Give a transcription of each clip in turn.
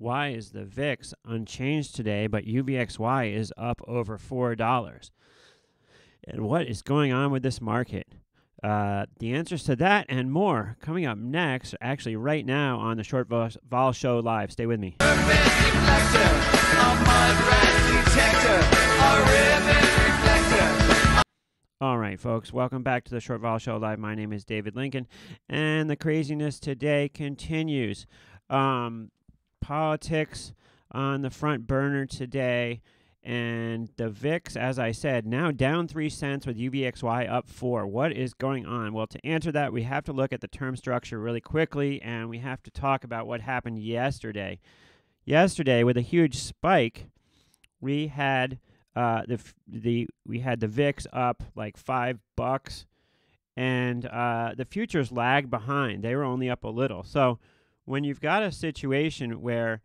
Why is the VIX unchanged today, but UVXY is up over $4? And what is going on with this market? The answers to that and more coming up next, actually right now on the Short Vol Show Live. Stay with me. All right, folks, welcome back to the Short Vol Show Live. My name is David Lincoln, and the craziness today continues. Politics on the front burner today, and the VIX, as I said, now down 3 cents with UVXY up 4. What is going on? Well, to answer that, we have to look at the term structure really quickly, and we have to talk about what happened yesterday. Yesterday, with a huge spike, we had the VIX up like $5, and the futures lagged behind. They were only up a little. So when you've got a situation where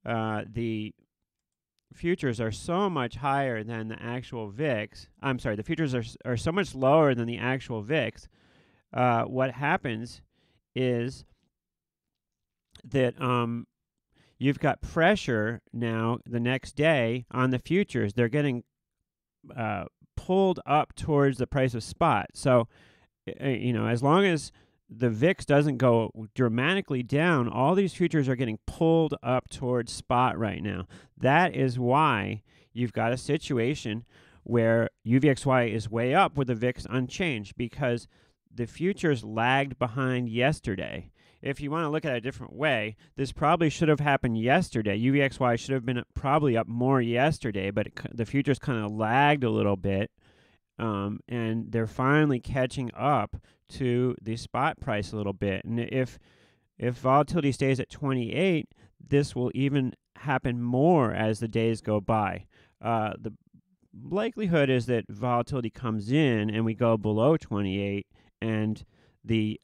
the futures are so much higher than the actual VIX, the futures are so much lower than the actual VIX, what happens is that you've got pressure now the next day on the futures. They're getting pulled up towards the price of spot. So, as long as the VIX doesn't go dramatically down, all these futures are getting pulled up towards spot right now. That is why you've got a situation where UVXY is way up with the VIX unchanged, because the futures lagged behind yesterday. If you want to look at it a different way, this probably should have happened yesterday. UVXY should have been probably up more yesterday, but the futures kind of lagged a little bit, and they're finally catching up to the spot price a little bit. And if volatility stays at 28, this will even happen more as the days go by. The likelihood is that volatility comes in and we go below 28, and the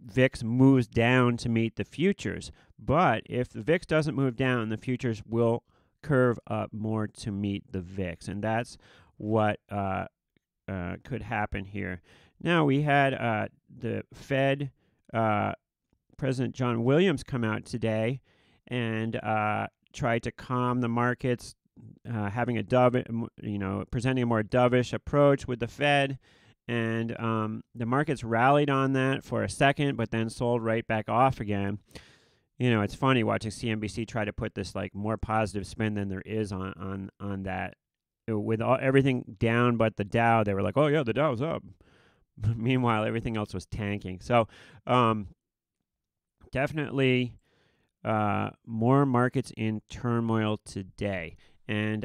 VIX moves down to meet the futures. But if the VIX doesn't move down, the futures will curve up more to meet the VIX, and that's what could happen here. Now, we had the Fed President John Williams come out today and try to calm the markets, having presenting a more dovish approach with the Fed. And the markets rallied on that for a second, but then sold right back off again. It's funny watching CNBC try to put this like more positive spin than there is on that. With everything down but the Dow, they were like, "Oh yeah, the Dow's up." Meanwhile, everything else was tanking. So definitely more markets in turmoil today. And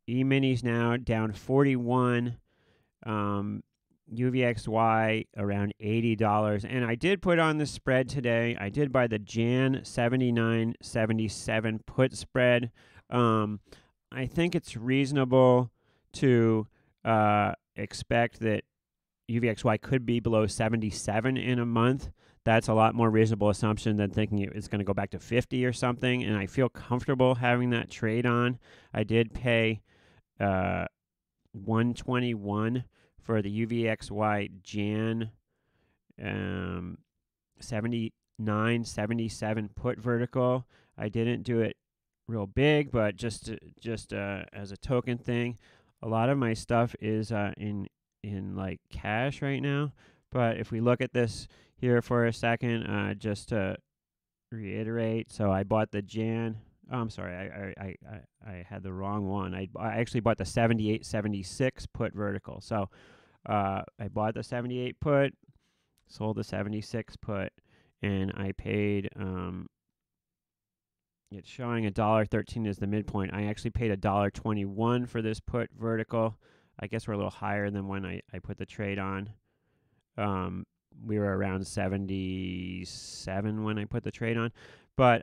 E-minis now down 41. UVXY around $80. And I did put on the spread today. I did buy the Jan 79.77 put spread. I think it's reasonable to expect that UVXY could be below 77 in a month. That's a lot more reasonable assumption than thinking it's going to go back to 50 or something. And I feel comfortable having that trade on. I did pay $121 for the UVXY Jan 79.77 put vertical. I didn't do it real big, but just as a token thing. A lot of my stuff is in like cash right now. But if we look at this here for a second, just to reiterate, so I bought the Jan. Oh, I'm sorry, I had the wrong one. I actually bought the 78.76 put vertical. So I bought the 78 put, sold the 76 put, and I paid. It's showing $1.13 is the midpoint. I actually paid $1.21 for this put vertical. I guess we're a little higher than when I put the trade on. We were around 77 when I put the trade on, but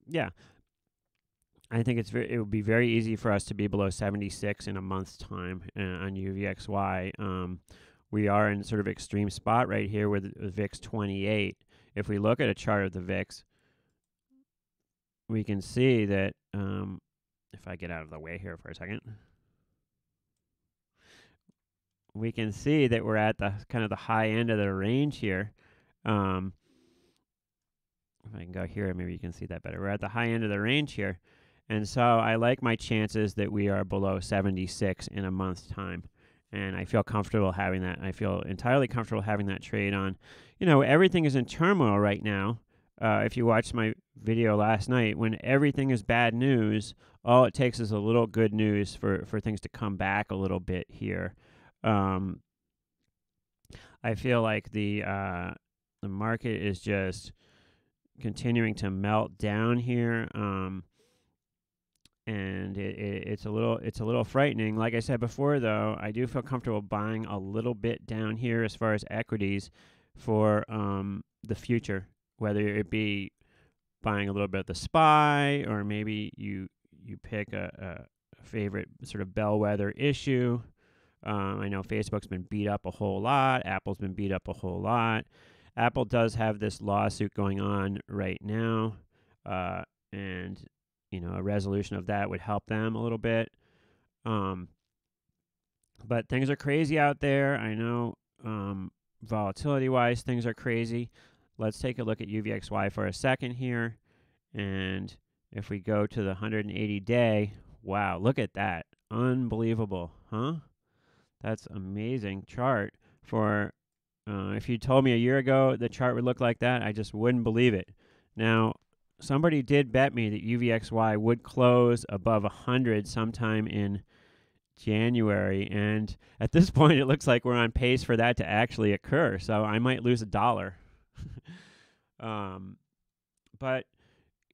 yeah. I think it would be very easy for us to be below 76 in a month's time on UVXY. We are in sort of extreme spot right here with VIX 28. If we look at a chart of the VIX, we can see that if I get out of the way here for a second, we can see that we're at the kind of the high end of the range here. If I can go here, maybe you can see that better. We're at the high end of the range here. And so I like my chances that we are below 76 in a month's time. And I feel comfortable having that. I feel entirely comfortable having that trade on. You know, everything is in turmoil right now. If you watched my video last night, when everything is bad news, all it takes is a little good news for things to come back a little bit here. I feel like the market is just continuing to melt down here. And it's a little frightening. Like I said before, though, I do feel comfortable buying a little bit down here as far as equities for the future, whether it be buying a little bit of the SPY, or maybe you pick a favorite sort of bellwether issue. I know Facebook's been beat up a whole lot. Apple's been beat up a whole lot. Apple does have this lawsuit going on right now, and you know, a resolution of that would help them a little bit. But things are crazy out there. I know volatility-wise, things are crazy. Let's take a look at UVXY for a second here. And if we go to the 180-day, wow, look at that. Unbelievable, huh? That's amazing chart. For if you told me a year ago the chart would look like that, I just wouldn't believe it. Now, somebody did bet me that UVXY would close above 100 sometime in January, and at this point it looks like we're on pace for that to actually occur, so I might lose $1. But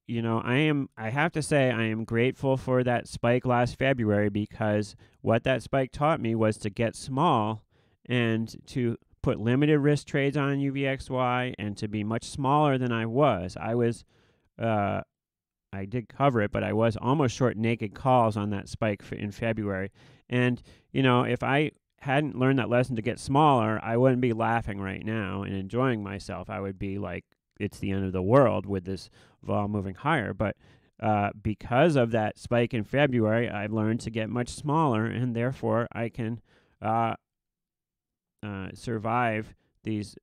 you know, I have to say I am grateful for that spike last February, because what that spike taught me was to get small and to put limited risk trades on UVXY and to be much smaller than I was. I did cover it, but I was almost short naked calls on that spike in February. And, you know, if I hadn't learned that lesson to get smaller, I wouldn't be laughing right now and enjoying myself. I would be like, it's the end of the world with this vol moving higher. But because of that spike in February, I've learned to get much smaller, and therefore I can survive these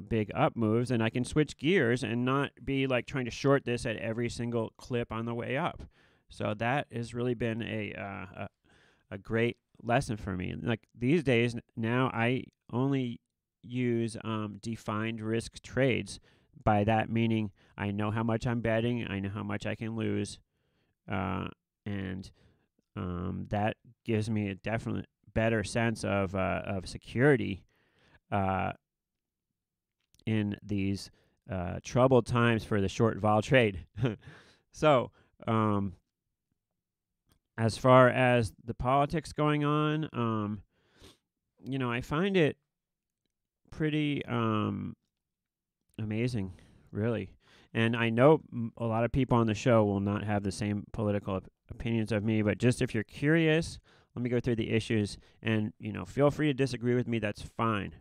big up moves, and I can switch gears and not be like trying to short this at every single clip on the way up. So that has really been a great lesson for me. Like these days now, I only use defined risk trades. By that meaning, I know how much I'm betting, I know how much I can lose, and that gives me a definite better sense of security in these troubled times for the short vol trade. So, as far as the politics going on, you know, I find it pretty amazing, really. And I know a lot of people on the show will not have the same political opinions of me, but just if you're curious, let me go through the issues, and, you know, feel free to disagree with me. That's fine.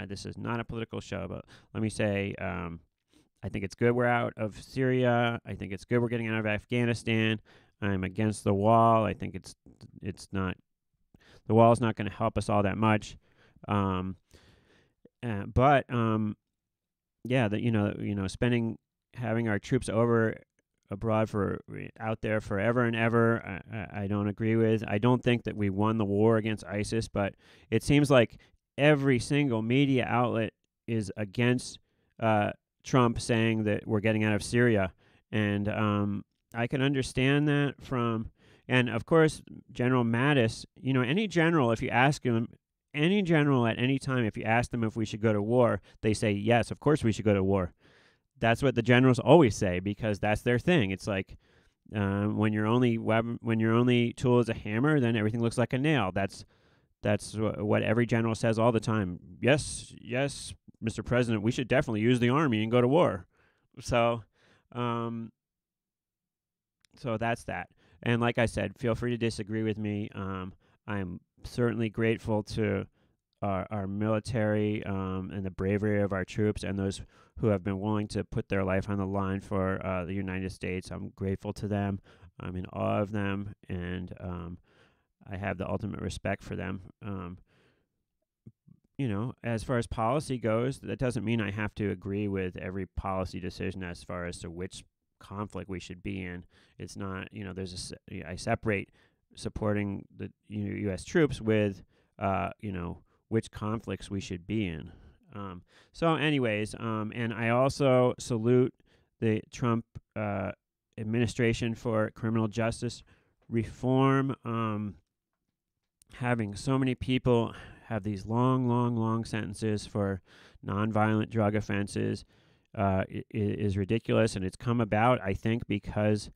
This is not a political show, but let me say, I think it's good we're out of Syria. I think it's good we're getting out of Afghanistan. I'm against the wall. I think it's not, the wall is not going to help us all that much. But yeah, having our troops abroad out there forever and ever, I don't agree with. I don't think that we won the war against ISIS, but it seems like every single media outlet is against Trump saying that we're getting out of Syria. And I can understand that and of course, General Mattis, you know, any general, if you ask him, any general at any time, if you ask them if we should go to war, they say, yes, of course we should go to war. That's what the generals always say, because that's their thing. It's like when your only tool is a hammer, then everything looks like a nail. That's what every general says all the time. Yes, Mr. President, we should definitely use the army and go to war. So that's that. And like I said, feel free to disagree with me. I'm certainly grateful to our military and the bravery of our troops and those who have been willing to put their life on the line for the United States. I'm grateful to them. I'm in awe of them, and I have the ultimate respect for them. as far as policy goes, that doesn't mean I have to agree with every policy decision as far as to which conflict we should be in. It's not, I separate supporting the U.S. troops with, which conflicts we should be in. And I also salute the Trump administration for criminal justice reform. Having so many people have these long sentences for nonviolent drug offenses is ridiculous, and it's come about, I think, because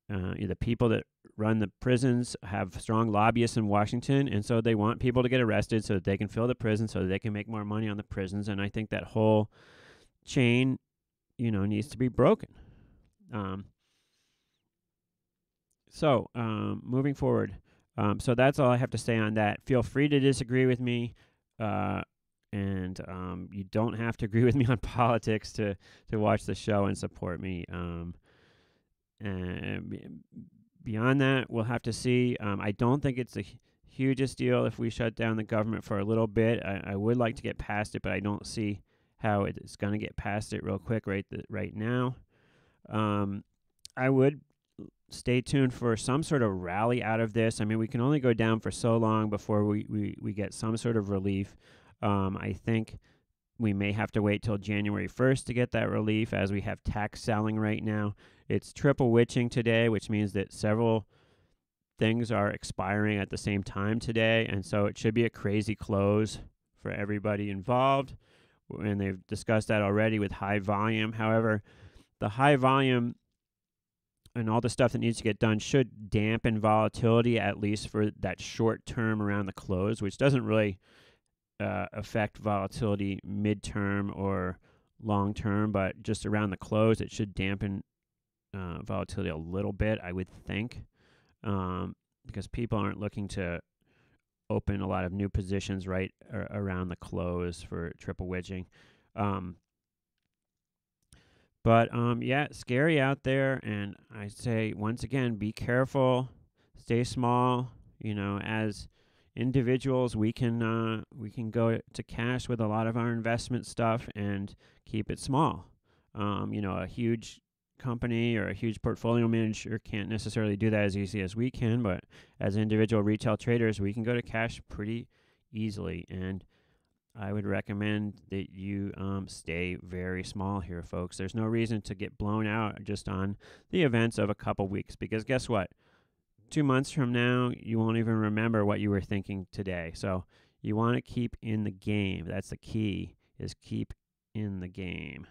the people that run the prisons have strong lobbyists in Washington, and so they want people to get arrested so that they can fill the prison, so that they can make more money on the prisons. And I think that whole chain, needs to be broken. Moving forward. So that's all I have to say on that. Feel free to disagree with me, and you don't have to agree with me on politics to watch the show and support me. And beyond that, we'll have to see. I don't think it's the hugest deal if we shut down the government for a little bit. I would like to get past it, but I don't see how it's going to get past it real quick right now. I would stay tuned for some sort of rally out of this. I mean, we can only go down for so long before we get some sort of relief. I think we may have to wait till January 1st to get that relief, as we have tax selling right now. It's triple witching today, which means that several things are expiring at the same time today, and so it should be a crazy close for everybody involved. And they've discussed that already with high volume. However, the high volume and all the stuff that needs to get done should dampen volatility, at least for that short term around the close, which doesn't really affect volatility midterm or long term, but just around the close, it should dampen volatility a little bit, I would think, because people aren't looking to open a lot of new positions right around the close for triple wedging. But scary out there, and I say once again, be careful, stay small. As individuals, we can go to cash with a lot of our investment stuff and keep it small. A huge company or a huge portfolio manager can't necessarily do that as easy as we can, but as individual retail traders, we can go to cash pretty easily. And I would recommend that you stay very small here, folks. There's no reason to get blown out just on the events of a couple weeks, because guess what? 2 months from now, you won't even remember what you were thinking today. So you want to keep in the game. That's the key, is keep in the game.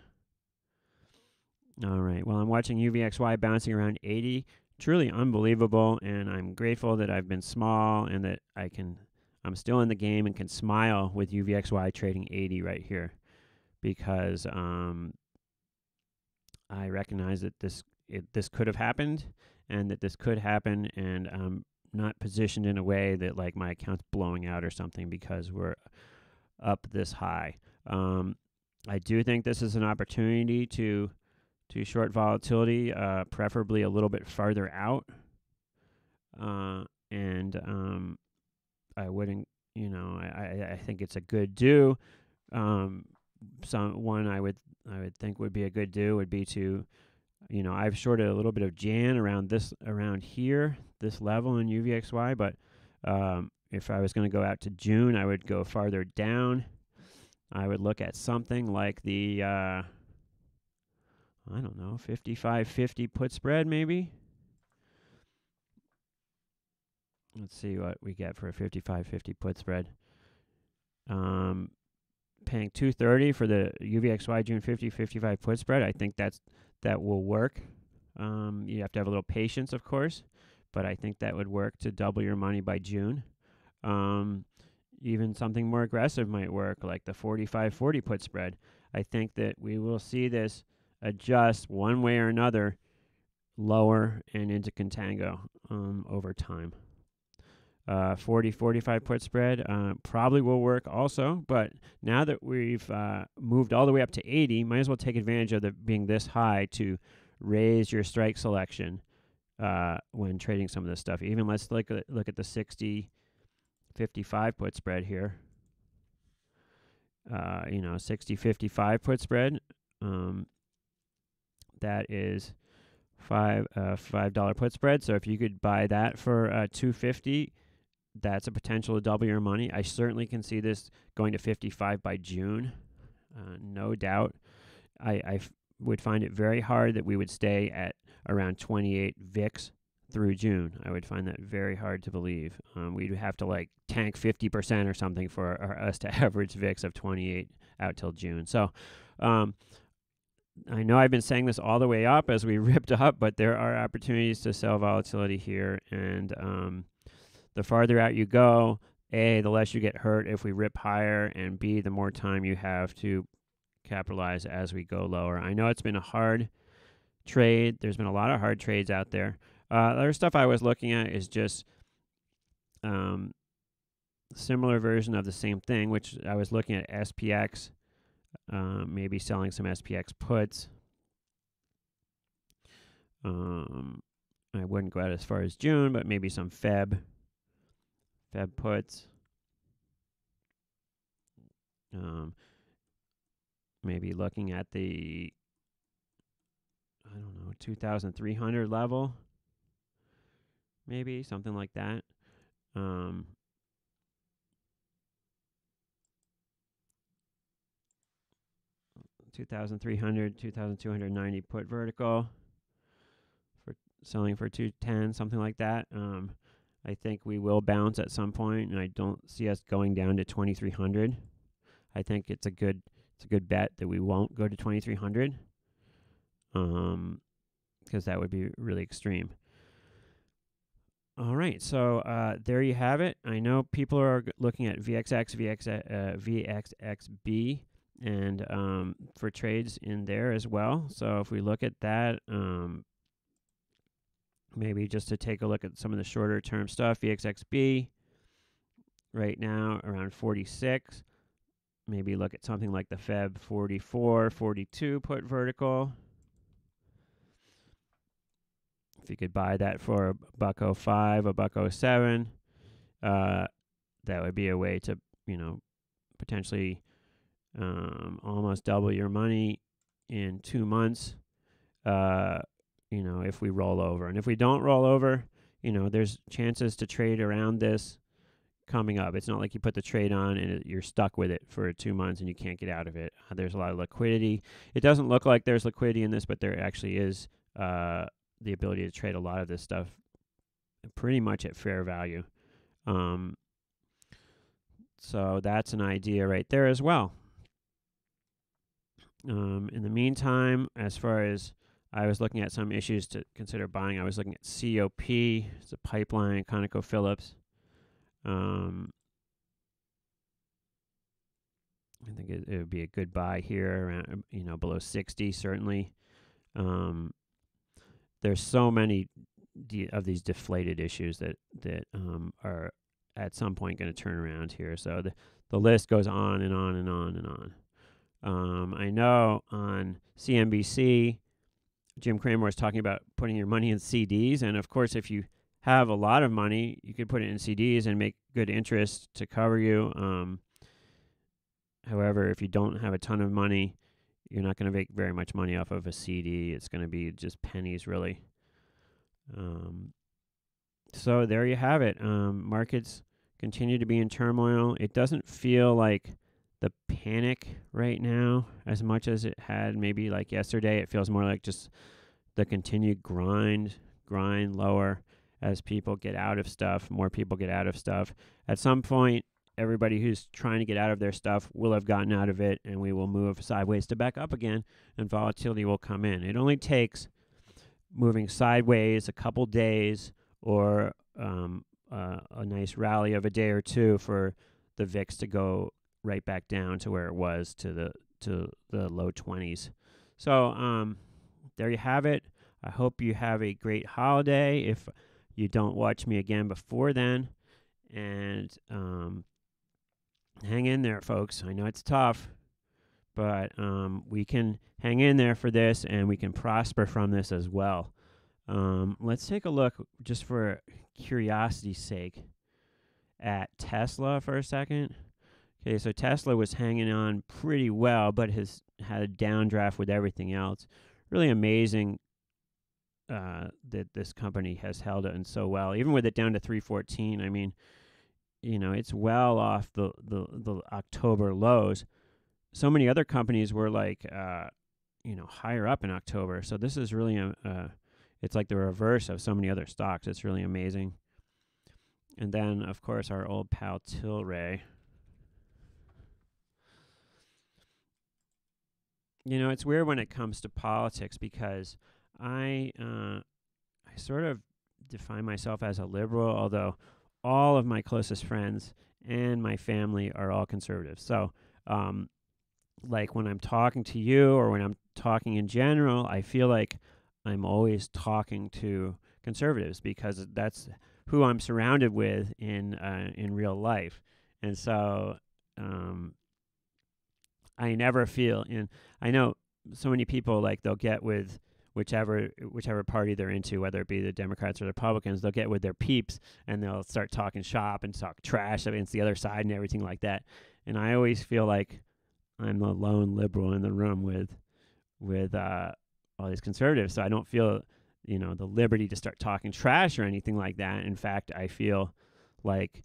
All right. Well, I'm watching UVXY bouncing around 80. Truly unbelievable, and I'm grateful that I've been small and that I'm still in the game and can smile with UVXY trading 80 right here, because I recognize that this could have happened, and that this could happen, and I'm not positioned in a way that like my account's blowing out or something because we're up this high. I do think this is an opportunity to short volatility, preferably a little bit farther out, and I wouldn't, I think it's a good do. One I would think would be a good do would be to, I've shorted a little bit of Jan around here, this level in UVXY, but if I was going to go out to June, I would go farther down. I would look at something like the, 55.50 put spread maybe. Let's see what we get for a 55.50 put spread. Paying $230 for the UVXY June 55 put spread. I think that will work. You have to have a little patience, of course, but I think that would work to double your money by June. Even something more aggressive might work, like the 45.40 put spread. I think that we will see this adjust one way or another lower and into contango over time. 40-45 put spread probably will work also, but now that we've moved all the way up to 80, might as well take advantage of being this high to raise your strike selection when trading some of this stuff. Even let's look at the 60-55 put spread here. you know, 60-55 put spread. That is $5 put spread. So if you could buy that for $250, that's a potential to double your money. I certainly can see this going to 55 by June, no doubt. I would find it very hard that we would stay at around 28 VIX through June. I would find that very hard to believe. We'd have to like tank 50% or something for us to average VIX of 28 out till June. So I know I've been saying this all the way up as we ripped up, but there are opportunities to sell volatility here. And the farther out you go, A, the less you get hurt if we rip higher, and B, the more time you have to capitalize as we go lower. I know it's been a hard trade. There's been a lot of hard trades out there. The other stuff I was looking at is just similar version of the same thing, which I was looking at SPX, maybe selling some SPX puts. I wouldn't go out as far as June, but maybe some Feb puts. Maybe looking at the, I don't know, 2,300 level, maybe something like that. 2,300, 2,290 put vertical for selling for 210, something like that. I think we will bounce at some point, and I don't see us going down to 2,300. I think it's a good bet that we won't go to 2,300, because that would be really extreme. All right, so there you have it. I know people are looking at VXXB, and for trades in there as well. So if we look at that, maybe just to take a look at some of the shorter term stuff, VXXB right now around 46. Maybe look at something like the Feb 44, 42 put vertical. If you could buy that for $1.05, $1.07, that would be a way to, you know, potentially almost double your money in 2 months, you know, if we roll over. And if we don't roll over, you know, there's chances to trade around this coming up. It's not like you put the trade on and you're stuck with it for 2 months and you can't get out of it. There's a lot of liquidity. It doesn't look like there's liquidity in this, but there actually is the ability to trade a lot of this stuff pretty much at fair value. So that's an idea right there as well. In the meantime, as far as I was looking at some issues to consider buying, I was looking at COP. It's a pipeline, ConocoPhillips. I think it would be a good buy here around, you know, below 60 certainly. There's so many of these deflated issues that are at some point going to turn around here. So the list goes on and on and on and on. I know on CNBC, Jim Cramer was talking about putting your money in CDs, and of course, if you have a lot of money, you could put it in CDs and make good interest to cover you. However, if you don't have a ton of money, you're not going to make very much money off of a CD. It's going to be just pennies, really. So there you have it. Markets continue to be in turmoil. It doesn't feel like the panic right now as much as it had maybe like yesterday. It feels more like just the continued grind lower as people get out of stuff. More people get out of stuff. At some point, everybody who's trying to get out of their stuff will have gotten out of it, and we will move sideways to back up again, and volatility will come in. It only takes moving sideways a couple days or a nice rally of a day or two for the VIX to go right back down to where it was, to the low 20s. So there you have it. I hope you have a great holiday if you don't watch me again before then. And hang in there, folks. I know it's tough, but we can hang in there for this, and we can prosper from this as well. Let's take a look, just for curiosity's sake, at Tesla for a second. Okay, so Tesla was hanging on pretty well, but has had a downdraft with everything else. Really amazing that this company has held it in so well, even with it down to 314. I mean, it's well off the October lows. So many other companies were like, higher up in October. So this is really it's like the reverse of so many other stocks. It's really amazing. And then, of course, our old pal Tilray. It's weird when it comes to politics because I sort of define myself as a liberal, although all of my closest friends and my family are all conservative. So, like when I'm talking to you or when I'm talking in general, I feel like I'm always talking to conservatives because that's who I'm surrounded with in real life. And so I never feel I know so many people, like, they'll get with whichever party they're into, whether it be the Democrats or the Republicans, they'll get with their peeps and they'll start talking shop and talk trash against the other side and everything like that. And I always feel like I'm the lone liberal in the room with all these conservatives. So I don't feel, the liberty to start talking trash or anything like that. In fact, I feel like,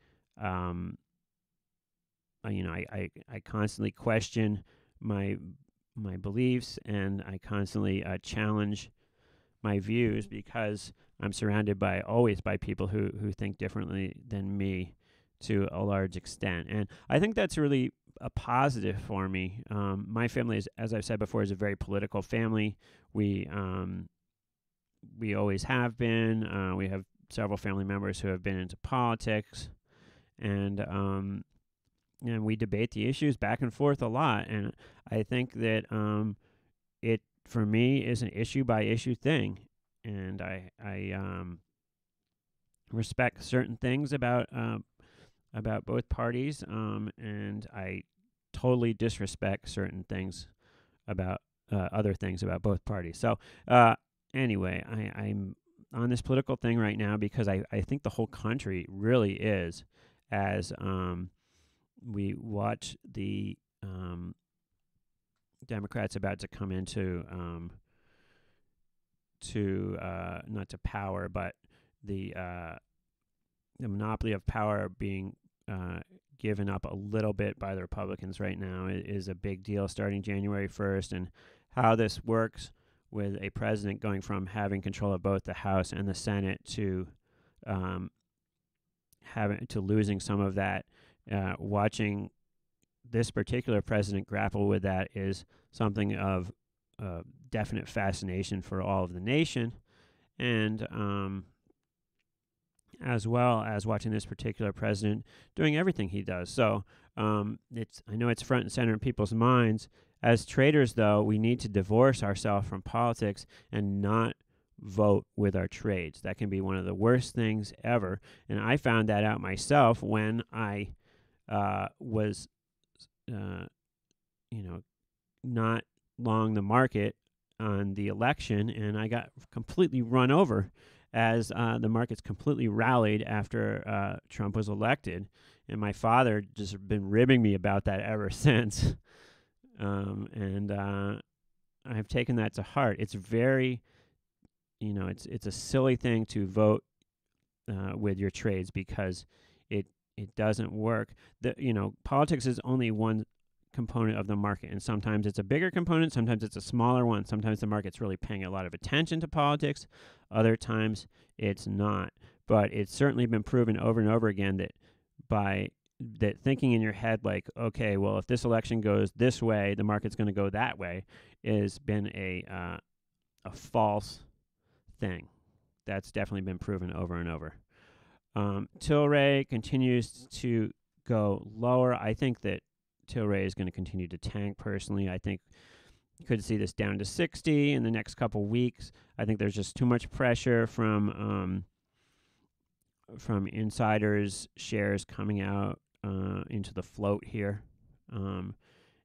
I constantly question my beliefs, and I constantly challenge my views because I'm surrounded always by people who think differently than me to a large extent. And I think that's really a positive for me. My family is, as I've said before, is a very political family. We always have been. We have several family members who have been into politics, and we debate the issues back and forth a lot. And I think that it, for me, is an issue by issue thing. And I respect certain things about both parties, and I totally disrespect certain things about other things about both parties. So anyway, I'm on this political thing right now because I think the whole country really is, as we watch the Democrats about to come into not to power, but the monopoly of power being given up a little bit by the Republicans right now is a big deal starting January 1st. And how this works with a president going from having control of both the House and the Senate to losing some of that. Watching this particular president grapple with that is something of definite fascination for all of the nation, and as well as watching this particular president doing everything he does. So I know it's front and center in people's minds. As traders, though, we need to divorce ourselves from politics and not vote with our trades. That can be one of the worst things ever, and I found that out myself when I was, not long the market on the election, and I got completely run over as the markets completely rallied after Trump was elected. And my father just been ribbing me about that ever since. And I've taken that to heart. It's very, it's a silly thing to vote with your trades because it doesn't work. Politics is only one component of the market, and sometimes it's a bigger component, sometimes it's a smaller one. Sometimes the market's really paying a lot of attention to politics, other times it's not. But it's certainly been proven over and over again that thinking in your head like, okay, well, if this election goes this way, the market's going to go that way, has been a false thing. That's definitely been proven over and over. Tilray continues to go lower. I think that Tilray is going to continue to tank personally. I think you could see this down to 60 in the next couple weeks. I think there's just too much pressure from insiders, shares coming out into the float here.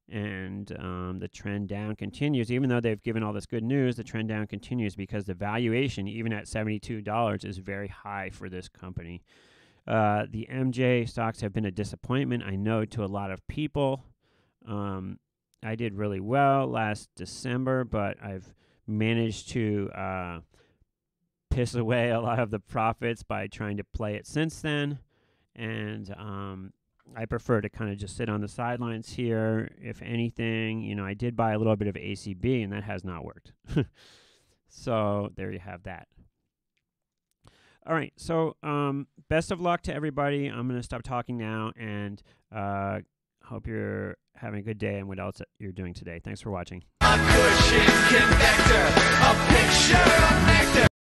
And the trend down continues. Even though they've given all this good news, the trend down continues because the valuation, even at $72, is very high for this company. The MJ stocks have been a disappointment, I know, to a lot of people. I did really well last December, but I've managed to piss away a lot of the profits by trying to play it since then. And I prefer to kind of just sit on the sidelines here. If anything, you know, I did buy a little bit of ACB, and that has not worked. So there you have that. All right, so best of luck to everybody. I'm going to stop talking now, and hope you're having a good day and what else you're doing today. Thanks for watching.